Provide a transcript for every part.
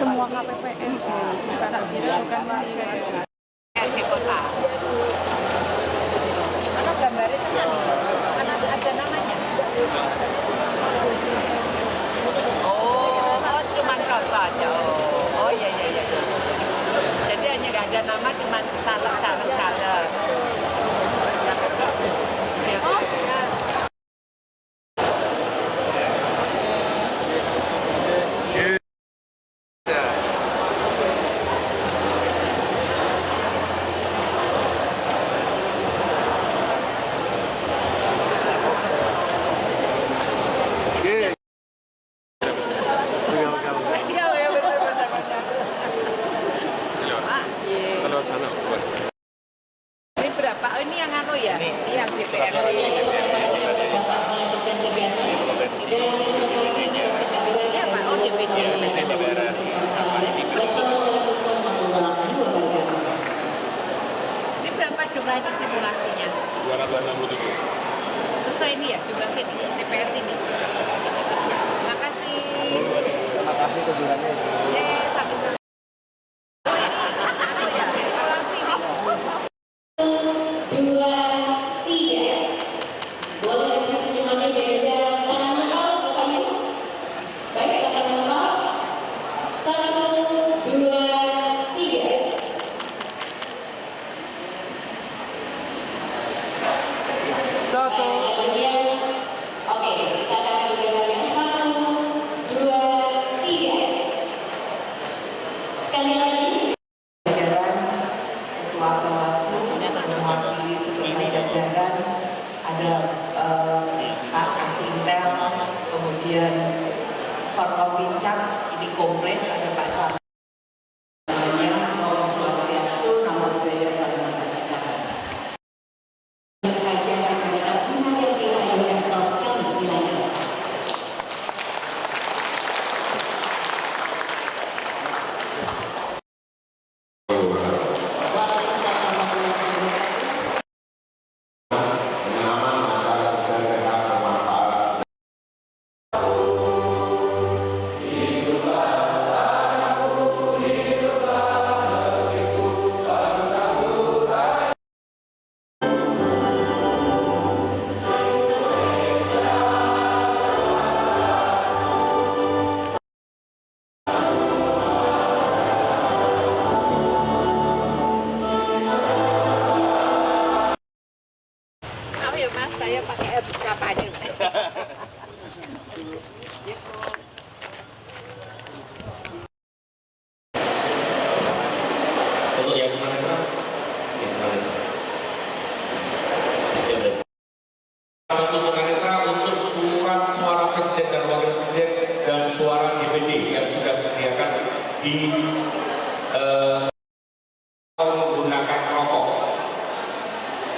semua KPPS karena bukan di kota. Mana gambar itu kan ada namanya. Oh, cuman foto aja. Oh iya. Jadi hanya nggak ada nama, cuman caleg. Ini berapa? Oh, ini yang anu ya? Ini yang DPRD. Ini apa? Oh, DPD. Ini berapa jumlah ini simulasinya? 267. Sesuai ini ya jumlah sini, TPS ini. Makasih. Terima kasih kejurannya. Satu. Simulasi ini. Ada Pak Kasintel, kemudian Forkopincak, ini kompleks, ada Pak Camat. Semuanya mau swastiastu, nama budaya sama kebajikan. Mas, saya pakai habis kampanye. Untuk yang mana keras? Untuk tunanetra untuk surat suara presiden dan wakil presiden dan suara DPD yang sudah disediakan di menggunakan rokok.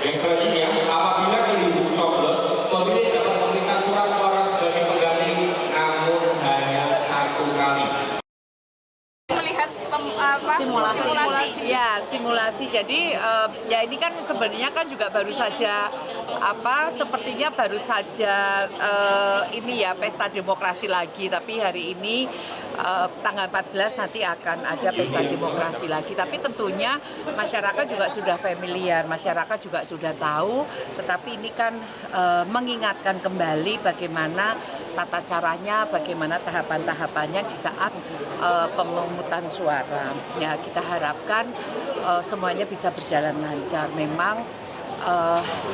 Yang selanjutnya, apabila keliru coblos, pemilih dapat meminta surat suara sebagai pengganti, namun hanya 1 kali. melihat simulasi. Ya, simulasi. Jadi ya ini kan sebenarnya kan juga baru saja sepertinya baru saja ini ya pesta demokrasi lagi, tapi hari ini tanggal 14 nanti akan ada pesta demokrasi lagi. Tapi tentunya masyarakat juga sudah familiar, masyarakat juga sudah tahu, tetapi ini kan mengingatkan kembali bagaimana tata caranya, bagaimana tahapan-tahapannya di saat pemungutan suara. Ya, kita harapkan semuanya bisa berjalan lancar. Memang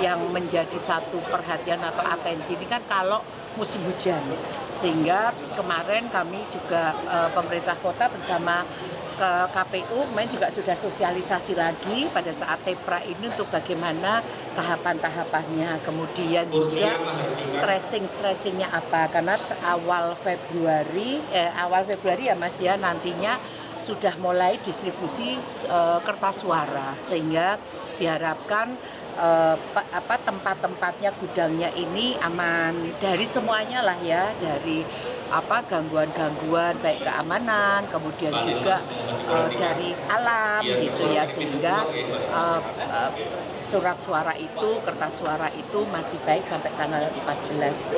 yang menjadi satu perhatian atau atensi ini kan kalau musim hujan, sehingga kemarin kami juga pemerintah kota bersama ke KPU kemarin juga sudah sosialisasi lagi pada saat TEPRA ini untuk bagaimana tahapan-tahapannya, kemudian juga stressingnya apa, karena awal Februari ya Mas ya, nantinya sudah mulai distribusi kertas suara, sehingga diharapkan tempat-tempatnya, gudangnya ini aman dari semuanya lah ya, dari gangguan-gangguan baik keamanan, kemudian juga dari alam gitu ya, sehingga surat suara itu, kertas suara itu itu masih baik sampai tanggal 14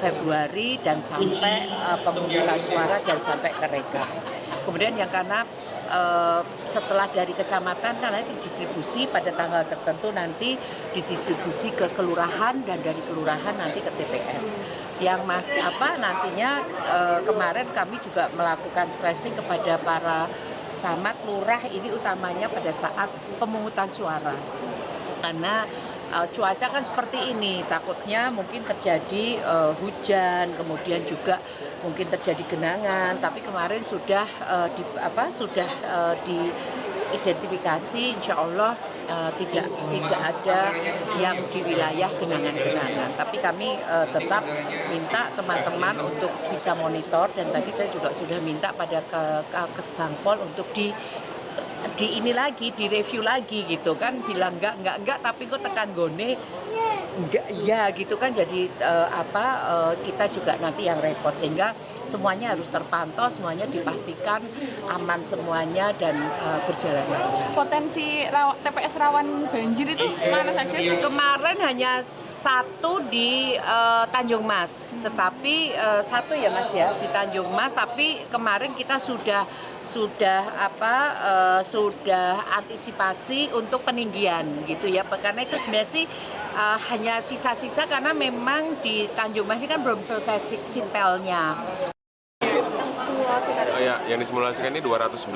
Februari dan sampai pemungutan suara dan sampai ke rega. Kemudian yang karena setelah dari kecamatan karena didistribusi pada tanggal tertentu nanti didistribusi ke kelurahan dan dari kelurahan nanti ke TPS. Yang nantinya kemarin kami juga melakukan stressing kepada para camat, lurah ini utamanya pada saat pemungutan suara. Karena cuaca kan seperti ini, takutnya mungkin terjadi hujan, kemudian juga mungkin terjadi genangan. Tapi kemarin sudah diidentifikasi, insya Allah tidak ada yang di wilayah genangan-genangan. Tapi kami tetap minta teman-teman untuk bisa monitor dan tadi saya juga sudah minta pada Kesbangpol untuk di review lagi gitu kan, bilang enggak tapi kok tekan gone enggak ya gitu kan, jadi kita juga nanti yang repot sehingga semuanya harus terpantau, semuanya dipastikan aman semuanya dan berjalan lancar. Potensi TPS rawan banjir itu mana saja? Kemarin hanya satu di Tanjung Mas, tetapi satu ya Mas ya di Tanjung Mas, tapi kemarin kita sudah antisipasi untuk peninggian gitu ya, karena itu sebenarnya sih hanya sisa-sisa karena memang di Tanjung Mas ini kan belum selesai sintelnya. Ya, yang disimulasikan ini 297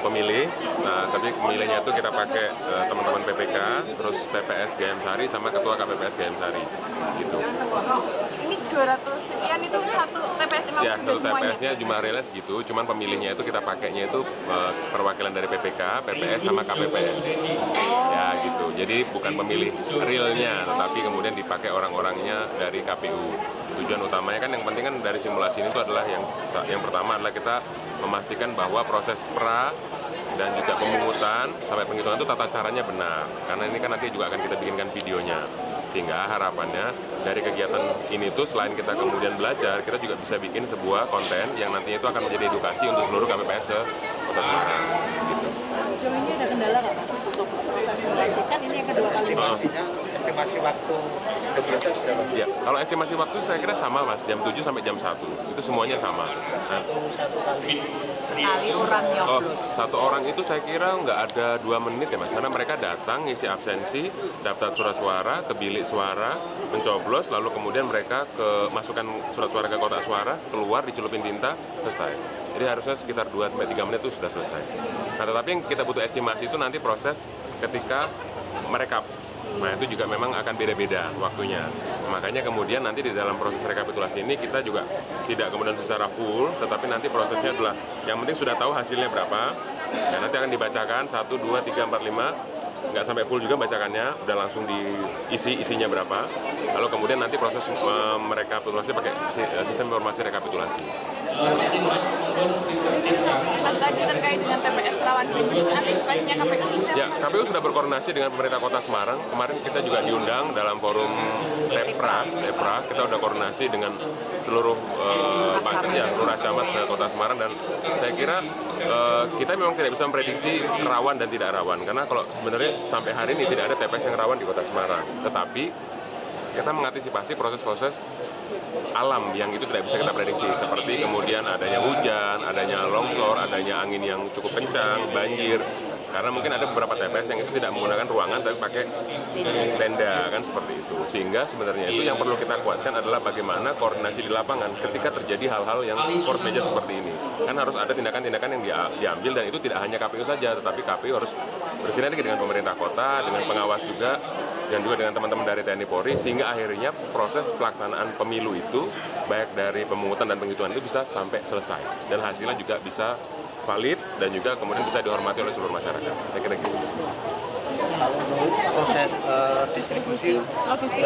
pemilih. Nah, tapi pemilihnya itu kita pakai teman-teman PPK, terus PPS Gayam Sari sama ketua KPPS Gayam Sari, gitu. Ini 200 sekian itu satu TPS emang Ya, sudah kalau semuanya? TPS-nya jumlah realnya segitu, cuman pemilihnya itu kita pakainya itu perwakilan dari PPK, PPS sama KPPS. Ya, gitu. Jadi bukan pemilih realnya, tetapi kemudian dipakai orang-orangnya dari KPU. Tujuan utamanya kan yang penting kan dari simulasi ini itu adalah yang pertama adalah kita memastikan bahwa proses pra dan juga pemungutan sampai penghitungan itu tata caranya benar, karena ini kan nanti juga akan kita bikinkan videonya, sehingga harapannya dari kegiatan ini tuh selain kita kemudian belajar, kita juga bisa bikin sebuah konten yang nantinya itu akan menjadi edukasi untuk seluruh KPPS Kota Semarang gitu. Sejauh ini ada kendala nggak Mas untuk proses simulasi? Kan ini yang kedua kali. Estimasi waktu kebiasaan berapa? Ya, kalau estimasi waktu saya kira sama Mas, jam 7 sampai jam 1, itu semuanya sama. Satu kali Sekali orang nyoblos. Satu orang itu saya kira nggak ada 2 menit ya Mas, karena mereka datang ngisi absensi, daftar surat suara, ke bilik suara, mencoblos, lalu kemudian mereka masukkan surat suara ke kotak suara, keluar, dicelupin tinta, selesai. Jadi harusnya sekitar 2-3 menit itu sudah selesai. Nah, tetapi yang kita butuh estimasi itu nanti proses ketika merekap. Nah, itu juga memang akan beda-beda waktunya. Makanya kemudian nanti di dalam proses rekapitulasi ini kita juga tidak kemudian secara full, tetapi nanti prosesnya adalah yang penting sudah tahu hasilnya berapa. Ya, nanti akan dibacakan 1, 2, 3, 4, 5. Nggak sampai full juga bacakannya, udah langsung diisi isinya berapa. Lalu kemudian nanti proses merekapitulasi pakai sistem informasi rekapitulasi. Mas tadi terkait dengan TPS rawan banjir, antisipasinya KPU sudah Ya, KPU sudah berkoordinasi dengan pemerintah Kota Semarang. Kemarin kita juga diundang dalam forum TEPRA, kita sudah koordinasi dengan seluruh lurah camat Kota Semarang, dan saya kira kita memang tidak bisa memprediksi rawan dan tidak rawan, karena kalau sebenarnya sampai hari ini tidak ada TPS yang rawan di Kota Semarang. Tetapi kita mengantisipasi proses-proses alam yang itu tidak bisa kita prediksi, seperti kemudian adanya hujan, adanya longsor, adanya angin yang cukup kencang, banjir. Karena mungkin ada beberapa TPS yang itu tidak menggunakan ruangan tapi pakai tenda kan, seperti itu. Sehingga sebenarnya itu yang perlu kita kuatkan adalah bagaimana koordinasi di lapangan ketika terjadi hal-hal yang force major seperti ini. Kan harus ada tindakan-tindakan yang diambil, dan itu tidak hanya KPU saja, tetapi KPU harus bersinergi dengan pemerintah kota, dengan pengawas juga, dan juga dengan teman-teman dari TNI Polri, sehingga akhirnya proses pelaksanaan pemilu itu baik dari pemungutan dan penghitungan itu bisa sampai selesai, dan hasilnya juga bisa valid dan juga kemudian bisa dihormati oleh seluruh masyarakat. Saya kira gitu. kalau proses distribusi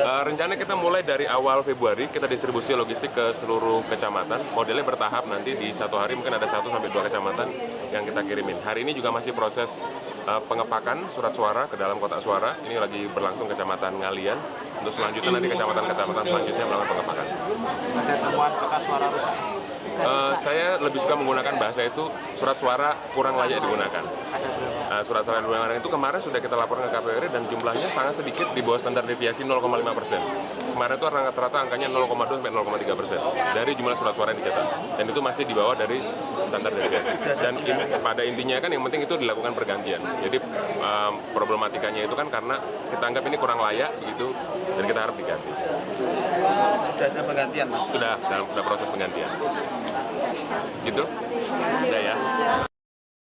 Rencana kita mulai dari awal Februari, kita distribusi logistik ke seluruh kecamatan. Modelnya bertahap, nanti di satu hari mungkin ada 1 sampai 2 kecamatan yang kita kirimin. Hari ini juga masih proses pengepakan surat suara ke dalam kotak suara. Ini lagi berlangsung Kecamatan Ngalian. Untuk selanjutnya nanti kecamatan-kecamatan selanjutnya melakukan pengepakan. ada temuan bekas suara rusak. Saya lebih suka menggunakan bahasa itu surat suara kurang layak digunakan. Nah, surat suara yang digunakan itu kemarin sudah kita laporkan ke KPU RI dan jumlahnya sangat sedikit di bawah standar deviasi 0,5%. Kemarin itu rata-rata angkanya 0,2 sampai 0,3% dari jumlah surat suara yang dicetak. Dan itu masih di bawah dari standar deviasi. Dan pada intinya kan yang penting itu dilakukan pergantian. Jadi problematikanya itu kan karena kita anggap ini kurang layak gitu dan kita harap diganti. Sudah ada penggantian, Mas? Sudah dalam proses penggantian. Gitu? Sudah ya.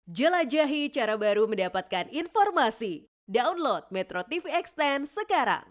Jelajahi cara baru mendapatkan informasi. Download Metro TV Extend sekarang.